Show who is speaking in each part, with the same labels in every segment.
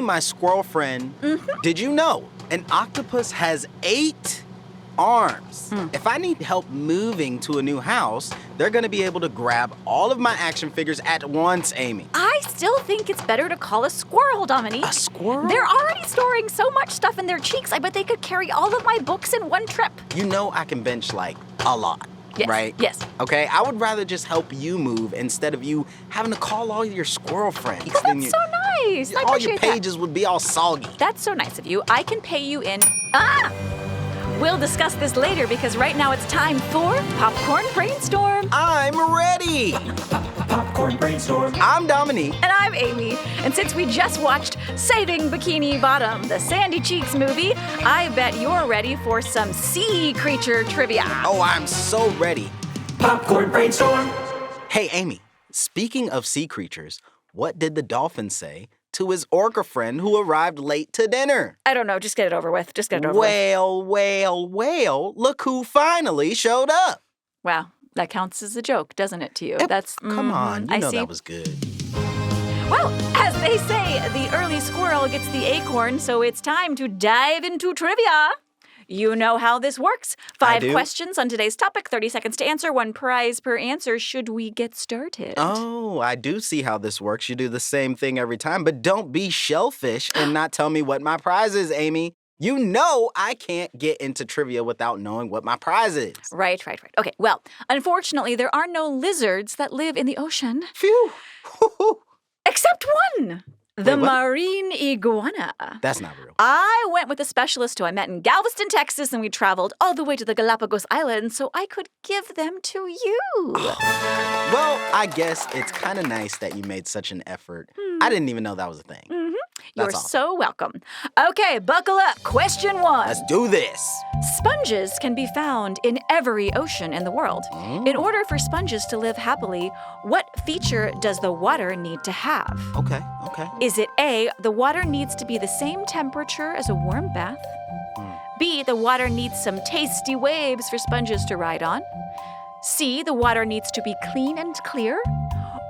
Speaker 1: my squirrel friend, did you know an octopus has 8 arms? If I need help moving to a new house, they're gonna be able to grab all of my action figures at once, Amy.
Speaker 2: I still think it's better to call a squirrel, Dominique.
Speaker 1: A squirrel?
Speaker 2: They're already storing so much stuff in their cheeks, I bet they could carry all of my books in one trip.
Speaker 1: You know I can bench, like, a lot,
Speaker 2: Yes,
Speaker 1: right?
Speaker 2: yes.
Speaker 1: Okay, I would rather just help you move instead of you having to call all your squirrel friends.
Speaker 2: Oh, that's so nice. I
Speaker 1: all your
Speaker 2: appreciate that.
Speaker 1: pages would be all soggy.
Speaker 2: That's so nice of you. I can pay you in... We'll discuss this later because right now it's time for Popcorn Brainstorm.
Speaker 1: I'm ready.
Speaker 3: Popcorn Brainstorm.
Speaker 1: I'm Dominique.
Speaker 2: And I'm Amy. And since we just watched Saving Bikini Bottom, the Sandy Cheeks movie, I bet you're ready for some sea creature trivia.
Speaker 1: Oh, I'm so ready.
Speaker 3: Popcorn Brainstorm.
Speaker 1: Hey, Amy, speaking of sea creatures, what did the dolphin say to his orca friend who arrived late to dinner?
Speaker 2: I don't know. Just get it over with. Just get it over with.
Speaker 1: Well, look who finally showed up.
Speaker 2: Wow. That counts as a joke, doesn't it, to you?
Speaker 1: Come on, you
Speaker 2: I
Speaker 1: know
Speaker 2: see.
Speaker 1: that was good.
Speaker 2: Well, as they say, the early squirrel gets the acorn, so it's time to dive into trivia. You know how this works. 5
Speaker 1: do.
Speaker 2: questions on today's topic, 30 seconds to answer, 1 prize per answer. Should we get started?
Speaker 1: Oh, I do see how this works. You do the same thing every time, but don't be shellfish and not tell me what my prize is, Amy. You know I can't get into trivia without knowing what my prize is.
Speaker 2: Right. Okay, well, unfortunately, there are no lizards that live in the ocean.
Speaker 1: Phew.
Speaker 2: Except one. The
Speaker 1: Wait, what?
Speaker 2: marine iguana.
Speaker 1: That's not real.
Speaker 2: I went with a specialist who I met in Galveston, Texas, and we traveled all the way to the Galapagos Islands so I could give them to you.
Speaker 1: Well, I guess it's kind of nice that you made such an effort. I didn't even know that was a thing.
Speaker 2: You're
Speaker 1: That's awesome.
Speaker 2: so welcome. Okay, buckle up. Question 1.
Speaker 1: Let's do this.
Speaker 2: Sponges can be found in every ocean in the world. In order for sponges to live happily, what feature does the water need to have?
Speaker 1: Okay.
Speaker 2: Is it A, the water needs to be the same temperature as a warm bath? B, the water needs some tasty waves for sponges to ride on? C, the water needs to be clean and clear?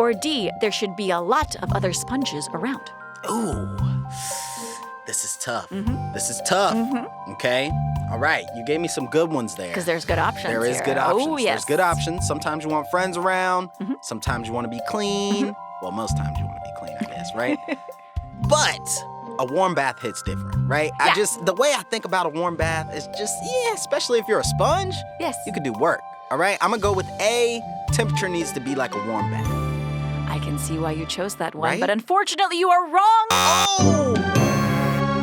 Speaker 2: Or D, there should be a lot of other sponges around?
Speaker 1: Ooh, this is tough. This is tough. Okay. All right. You gave me some good ones there.
Speaker 2: Because there's good options
Speaker 1: There is
Speaker 2: here.
Speaker 1: good options.
Speaker 2: Oh, yes.
Speaker 1: There's good options. Sometimes you want friends around. Sometimes you want to be clean. Well, most times you want to be clean, I guess, right? But a warm bath hits different, right?
Speaker 2: Yeah.
Speaker 1: The way I think about a warm bath is just, especially if you're a sponge,
Speaker 2: Yes.
Speaker 1: you could do work, all right? I'm going to go with A, temperature needs to be like a warm bath.
Speaker 2: I can see why you chose that one,
Speaker 1: Right?
Speaker 2: but unfortunately you are wrong.
Speaker 1: Oh!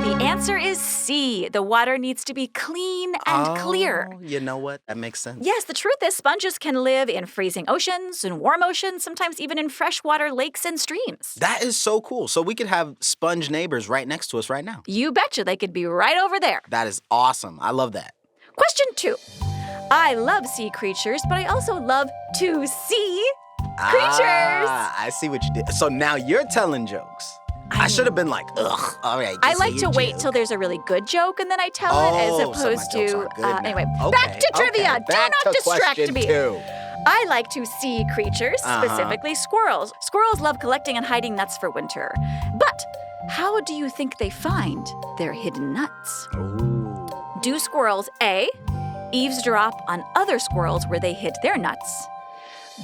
Speaker 2: The answer is C. The water needs to be clean and clear.
Speaker 1: You know what? That makes sense.
Speaker 2: Yes, the truth is sponges can live in freezing oceans, in warm oceans, sometimes even in freshwater lakes and streams.
Speaker 1: That is so cool. So we could have sponge neighbors right next to us right now.
Speaker 2: You betcha they could be right over there.
Speaker 1: That is awesome. I love that.
Speaker 2: Question 2. I love sea creatures, but I also love to see creatures.
Speaker 1: I see what you did. So now you're telling jokes. I should have been like, ugh, all right.
Speaker 2: I
Speaker 1: just
Speaker 2: like
Speaker 1: say
Speaker 2: to
Speaker 1: your
Speaker 2: wait
Speaker 1: joke.
Speaker 2: till there's a really good joke and then I tell it as
Speaker 1: Oh, so my
Speaker 2: opposed
Speaker 1: jokes
Speaker 2: to
Speaker 1: aren't good now.
Speaker 2: anyway.
Speaker 1: Okay,
Speaker 2: Back to trivia.
Speaker 1: okay,
Speaker 2: Do
Speaker 1: back
Speaker 2: not
Speaker 1: to
Speaker 2: distract
Speaker 1: question
Speaker 2: me.
Speaker 1: 2.
Speaker 2: I like to see creatures, specifically squirrels. Squirrels love collecting and hiding nuts for winter. But how do you think they find their hidden nuts?
Speaker 1: Ooh.
Speaker 2: Do squirrels A, eavesdrop on other squirrels where they hid their nuts?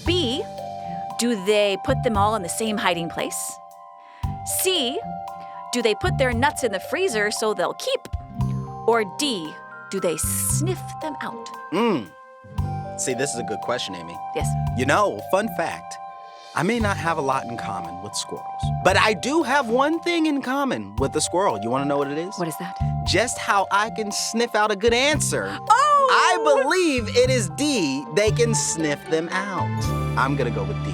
Speaker 2: B, do they put them all in the same hiding place? C, do they put their nuts in the freezer so they'll keep? Or D, do they sniff them out?
Speaker 1: See, this is a good question, Amy.
Speaker 2: Yes.
Speaker 1: You know, fun fact, I may not have a lot in common with squirrels, but I do have one thing in common with the squirrel. You want to know what it is?
Speaker 2: What is that?
Speaker 1: Just how I can sniff out a good answer.
Speaker 2: Oh!
Speaker 1: I believe it is D. They can sniff them out. I'm going to go with D.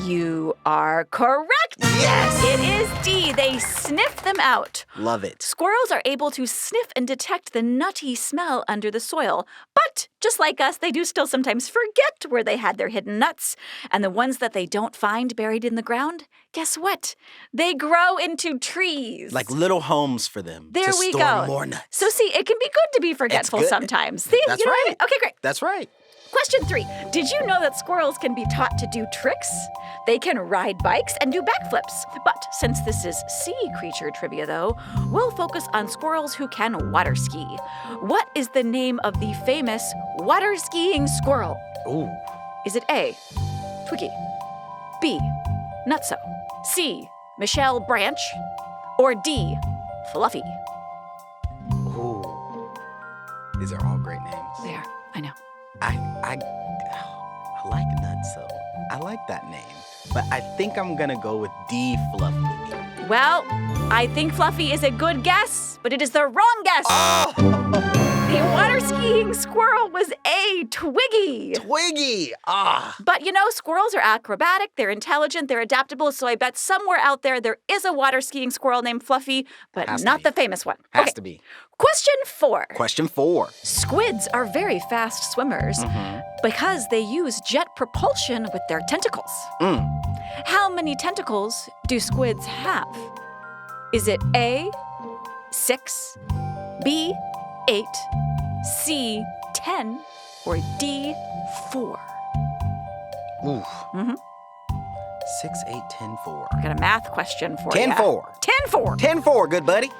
Speaker 2: You are correct.
Speaker 1: Yes!
Speaker 2: It is D. They sniff them out.
Speaker 1: Love it.
Speaker 2: Squirrels are able to sniff and detect the nutty smell under the soil. But just like us, they do still sometimes forget where they had their hidden nuts. And the ones that they don't find buried in the ground, guess what? They grow into trees.
Speaker 1: Like little homes for them
Speaker 2: there
Speaker 1: to
Speaker 2: we
Speaker 1: store
Speaker 2: go.
Speaker 1: more nuts.
Speaker 2: So see, it can be good to be forgetful
Speaker 1: good.
Speaker 2: sometimes. See,
Speaker 1: That's
Speaker 2: you know
Speaker 1: right.
Speaker 2: what I mean? Okay, great.
Speaker 1: That's right.
Speaker 2: Question 3. Did you know that squirrels can be taught to do tricks? They can ride bikes and do backflips. But since this is sea creature trivia, though, we'll focus on squirrels who can water ski. What is the name of the famous water skiing squirrel?
Speaker 1: Ooh.
Speaker 2: Is it A, Twiggy, B, Nutso, C, Michelle Branch, or D, Fluffy?
Speaker 1: Ooh. These are all great names.
Speaker 2: There, I know.
Speaker 1: I like Nutso. I like that name. But I think I'm gonna go with D, Fluffy.
Speaker 2: Well, I think Fluffy is a good guess, but it is the wrong guess.
Speaker 1: Oh!
Speaker 2: The water skiing squirrel was A, Twiggy.
Speaker 1: Twiggy! Ah!
Speaker 2: But you know, squirrels are acrobatic, they're intelligent, they're adaptable, so I bet somewhere out there is a water skiing squirrel named Fluffy, but
Speaker 1: Has to
Speaker 2: not
Speaker 1: be.
Speaker 2: the famous one.
Speaker 1: Has to be.
Speaker 2: Question 4.
Speaker 1: Question 4.
Speaker 2: Squids are very fast swimmers because they use jet propulsion with their tentacles. How many tentacles do squids have? Is it A, 6, B, 8, C, 10, or D, 4?
Speaker 1: Ooh.
Speaker 2: Mhm.
Speaker 1: 6, 8, 10, 4.
Speaker 2: I got a math question for you.
Speaker 1: 10-4.
Speaker 2: 10-4.
Speaker 1: 10-4, good buddy.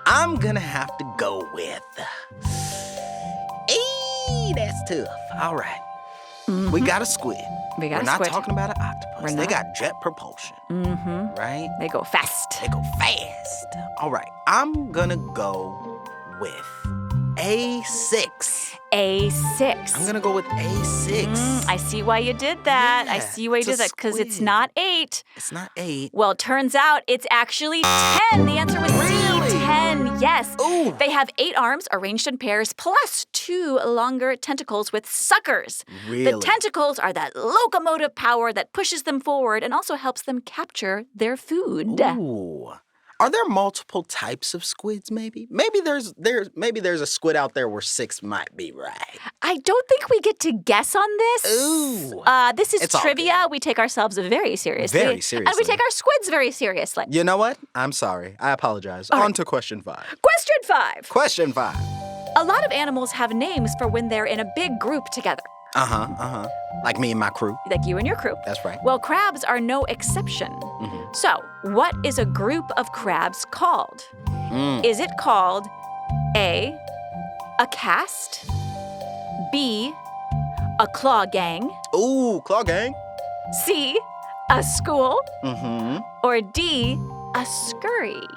Speaker 1: I'm gonna have to go with. That's tough. All right. We got a squid.
Speaker 2: We got
Speaker 1: We're
Speaker 2: a
Speaker 1: not
Speaker 2: squid.
Speaker 1: talking about an octopus.
Speaker 2: We're
Speaker 1: They
Speaker 2: not.
Speaker 1: got jet propulsion, right?
Speaker 2: They go fast.
Speaker 1: They go fast. All right. I'm gonna go with A6.
Speaker 2: A6.
Speaker 1: I'm gonna go with A6.
Speaker 2: I see why you did that. I
Speaker 1: Yeah,
Speaker 2: see why you
Speaker 1: it's a
Speaker 2: did that because it's
Speaker 1: squid.
Speaker 2: not 8.
Speaker 1: It's not 8.
Speaker 2: Well, it turns out it's actually 10. The answer was
Speaker 1: Really?
Speaker 2: C, 10. Yes.
Speaker 1: Ooh.
Speaker 2: They have 8 arms arranged in pairs plus 2 longer tentacles with suckers.
Speaker 1: Really?
Speaker 2: The tentacles are that locomotive power that pushes them forward and also helps them capture their food.
Speaker 1: Ooh. Are there multiple types of squids, maybe? Maybe there's a squid out there where 6 might be right.
Speaker 2: I don't think we get to guess on this.
Speaker 1: Ooh.
Speaker 2: This is
Speaker 1: It's all
Speaker 2: trivia. We take ourselves very seriously.
Speaker 1: Very
Speaker 2: And we
Speaker 1: seriously.
Speaker 2: take our squids very seriously.
Speaker 1: You know what? I'm sorry. I apologize.
Speaker 2: All
Speaker 1: On
Speaker 2: right.
Speaker 1: to question 5.
Speaker 2: Question 5.
Speaker 1: Question 5.
Speaker 2: A lot of animals have names for when they're in a big group together,
Speaker 1: Like me and my crew.
Speaker 2: like you and your crew.
Speaker 1: That's right.
Speaker 2: Well, crabs are no exception. So, what is a group of crabs called? Is it called A, a cast, B, a claw gang,
Speaker 1: Ooh, claw gang.
Speaker 2: C, a school,
Speaker 1: Mm-hmm.
Speaker 2: or D, a scurry?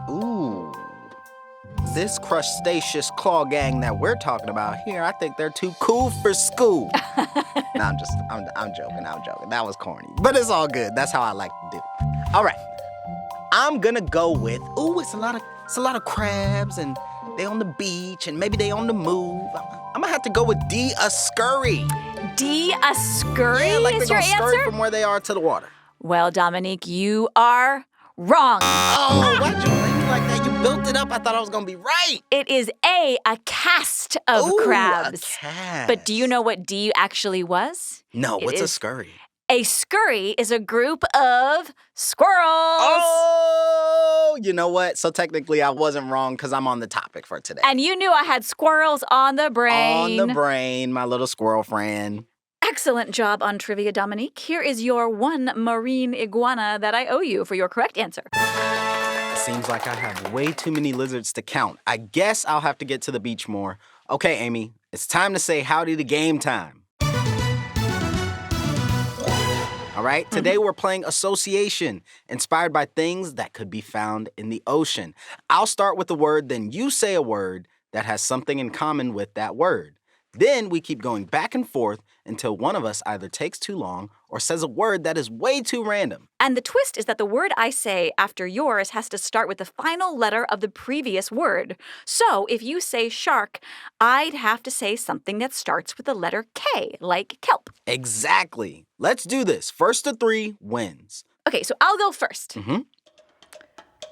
Speaker 1: Ooh. This crustaceous claw gang that we're talking about here, I think they're too cool for school. No, I'm joking. That was corny. But it's all good. That's how I like to do. All right. I'm gonna go with, it's a lot of crabs and they on the beach and maybe they on the move. I'm gonna have to go with D, a scurry.
Speaker 2: D, a scurry
Speaker 1: Yeah, like
Speaker 2: is
Speaker 1: they're
Speaker 2: your
Speaker 1: gonna scurry
Speaker 2: answer?
Speaker 1: from where they are to the water.
Speaker 2: Well, Dominique, you are wrong.
Speaker 1: Oh, why'd you play me like that? You built it up. I thought I was gonna be right.
Speaker 2: It is A, a cast of
Speaker 1: Ooh,
Speaker 2: crabs.
Speaker 1: A cast.
Speaker 2: But do you know what D actually was?
Speaker 1: No,
Speaker 2: It
Speaker 1: what's a
Speaker 2: is-
Speaker 1: scurry?
Speaker 2: A scurry is a group of squirrels.
Speaker 1: Oh, you know what? So technically I wasn't wrong because I'm on the topic for today.
Speaker 2: And you knew I had squirrels on the brain.
Speaker 1: On the brain, my little squirrel friend.
Speaker 2: Excellent job on trivia, Dominique. Here is your 1 marine iguana that I owe you for your correct answer.
Speaker 1: It seems like I have way too many lizards to count. I guess I'll have to get to the beach more. Okay, Amy, it's time to say howdy to game time. All right, today we're playing association, inspired by things that could be found in the ocean. I'll start with a word, then you say a word that has something in common with that word. Then we keep going back and forth until one of us either takes too long or says a word that is way too random.
Speaker 2: And the twist is that the word I say after yours has to start with the final letter of the previous word. So if you say shark, I'd have to say something that starts with the letter K, like kelp.
Speaker 1: Exactly. Let's do this. First to 3 wins.
Speaker 2: Okay, so I'll go first.
Speaker 1: Mhm.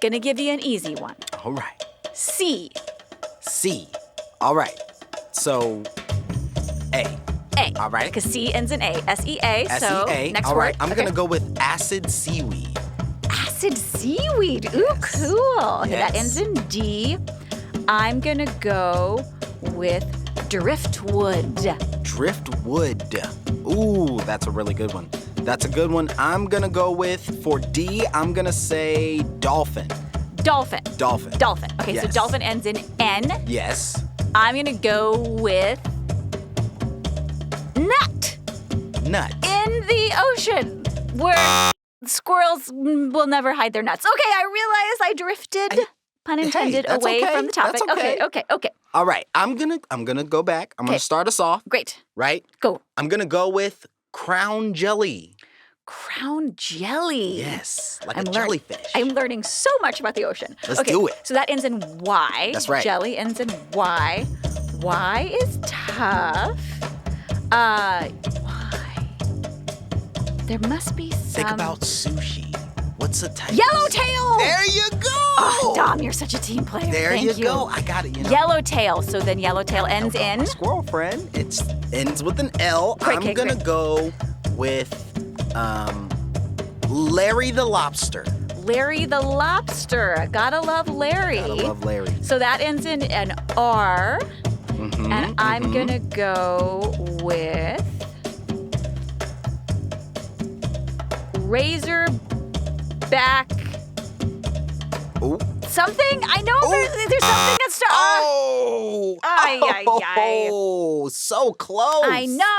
Speaker 2: Gonna give you an easy one.
Speaker 1: All right.
Speaker 2: C.
Speaker 1: C. All right. So, A.
Speaker 2: A.
Speaker 1: All right.
Speaker 2: Because C ends in A. S-E-A. So
Speaker 1: S-E-A.
Speaker 2: next
Speaker 1: All
Speaker 2: word.
Speaker 1: right. I'm
Speaker 2: Okay.
Speaker 1: going to go with acid seaweed.
Speaker 2: Acid seaweed. Ooh,
Speaker 1: Yes.
Speaker 2: cool. Okay, that
Speaker 1: Yes.
Speaker 2: ends in D. I'm gonna go with Driftwood.
Speaker 1: Driftwood. Ooh, that's a really good one. That's a good one. I'm gonna go with, for D, I'm gonna say dolphin.
Speaker 2: Dolphin.
Speaker 1: Dolphin.
Speaker 2: Dolphin. Okay, so
Speaker 1: Yes.
Speaker 2: dolphin ends in N.
Speaker 1: Yes.
Speaker 2: I'm gonna go with nut.
Speaker 1: Nut.
Speaker 2: In the ocean, where squirrels will never hide their nuts. Okay, I realize I drifted, pun intended,
Speaker 1: that's
Speaker 2: away
Speaker 1: okay.
Speaker 2: from the topic.
Speaker 1: That's okay.
Speaker 2: Okay.
Speaker 1: All right, I'm gonna go back. I'm gonna
Speaker 2: Okay.
Speaker 1: start us off,
Speaker 2: Great.
Speaker 1: right?
Speaker 2: Go.
Speaker 1: I'm gonna go with crown jelly.
Speaker 2: Crown jelly.
Speaker 1: Yes, like
Speaker 2: I'm
Speaker 1: a
Speaker 2: learn-
Speaker 1: jellyfish.
Speaker 2: I'm learning so much about the ocean.
Speaker 1: Let's
Speaker 2: okay,
Speaker 1: do it.
Speaker 2: So that ends in Y.
Speaker 1: That's right.
Speaker 2: Jelly ends in Y. Y is tough. Y. There must be some.
Speaker 1: Think about sushi. What's a type?
Speaker 2: Yellowtail.
Speaker 1: There you go.
Speaker 2: Oh, Dom, you're such a team player.
Speaker 1: There
Speaker 2: Thank
Speaker 1: you go. I got it. You know.
Speaker 2: Yellowtail. So then yellowtail ends in.
Speaker 1: Squirrel friend. It ends with an L.
Speaker 2: Great,
Speaker 1: I'm gonna go with Larry the lobster.
Speaker 2: Larry the lobster. Gotta love Larry.
Speaker 1: Gotta love Larry.
Speaker 2: So that ends in an R.
Speaker 1: Mhm,
Speaker 2: And I'm
Speaker 1: mhm.
Speaker 2: gonna go with Razorback
Speaker 1: Ooh.
Speaker 2: something. I know
Speaker 1: Ooh.
Speaker 2: there's something that starts.
Speaker 1: Oh!
Speaker 2: Ay, ay, ay.
Speaker 1: Oh, so close.
Speaker 2: I know.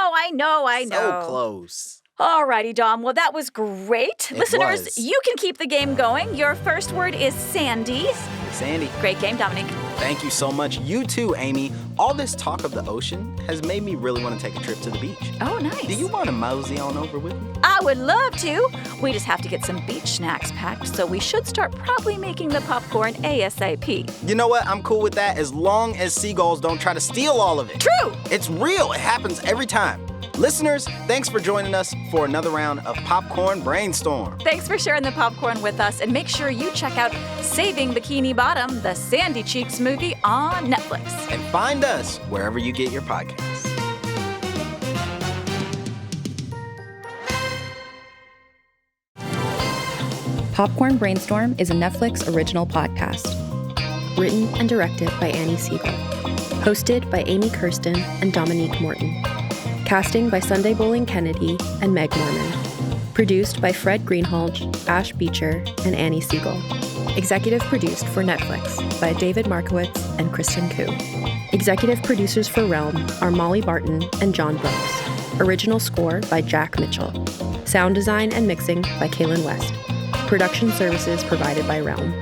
Speaker 1: So close.
Speaker 2: Alrighty, Dom. Well, that was great.
Speaker 1: It
Speaker 2: Listeners,
Speaker 1: was.
Speaker 2: you can keep the game going. Your first word is Sandy.
Speaker 1: Sandy,
Speaker 2: Great game, Dominique.
Speaker 1: thank you so much. You too, Amy. All this talk of the ocean has made me really want to take a trip to the beach.
Speaker 2: Oh, nice.
Speaker 1: Do you want to mosey on over with me?
Speaker 2: I would love to. We just have to get some beach snacks packed, so we should start probably making the popcorn ASAP.
Speaker 1: You know what? I'm cool with that as long as seagulls don't try to steal all of it.
Speaker 2: True.
Speaker 1: It's real. It happens every time. Listeners, thanks for joining us for another round of Popcorn Brainstorm.
Speaker 2: Thanks for sharing the popcorn with us, and make sure you check out Saving Bikini Bottom, the Sandy Cheeks movie on Netflix.
Speaker 1: And find us wherever you get your podcasts.
Speaker 4: Popcorn Brainstorm is a Netflix original podcast.
Speaker 5: Written and directed by Annie Siegel. Hosted by Amy Kirsten and Dominique Morton. Casting by Sunday Bowling Kennedy and Meg Norman. Produced by Fred Greenhalgh, Ash Beecher, and Annie Siegel. Executive produced for Netflix by David Markowitz and Kristen Koo. Executive producers for Realm are Molly Barton and John Brooks. Original score by Jack Mitchell. Sound design and mixing by Kaylin West. Production services provided by Realm.